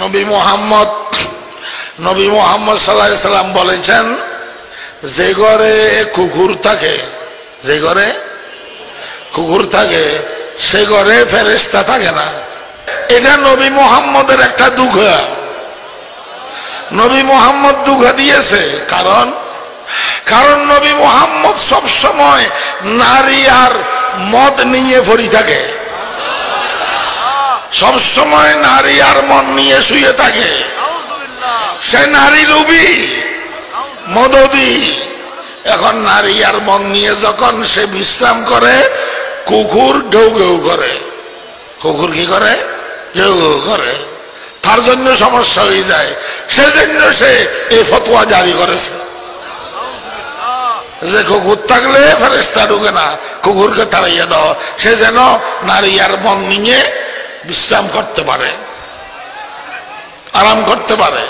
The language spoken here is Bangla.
নবী মুহাম্মদ সাল্লাল্লাহু আলাইহি সাল্লাম বলেছেন, যে ঘরে কুকুর থাকে, যে ঘরে কুকুর থাকে সে ঘরে ফেরেশতা থাকে না। এটা নবী মুহাম্মদের একটা দুঃখ। নবী মুহাম্মদ দুঃখ দিয়েছে, কারণ নবী মুহাম্মদ সব সময় নারী আর মদ নিয়ে পড়ে থাকে, সব সময় নারী আর মদ নিয়ে শুয়ে থাকে। সে নারী লোভী, মদদি। এখন নারী আর মদ নিয়ে যখন সে বিশ্রাম করে, কুকুর গেউ গেউ করে। কুকুর কি করে? গেউ গেউ করে। তার জন্য সমস্যা হয়ে যায়। সেজন্য সে এই ফতোয়া জারি করেছে যে কুকুর থাকলে ফেরেশতা ঢুকে না, কুকুরকে তাড়াইয়া দাও, সে যেন নারী আর মন নিয়ে বিশ্রাম করতে পারে, আরাম করতে পারে।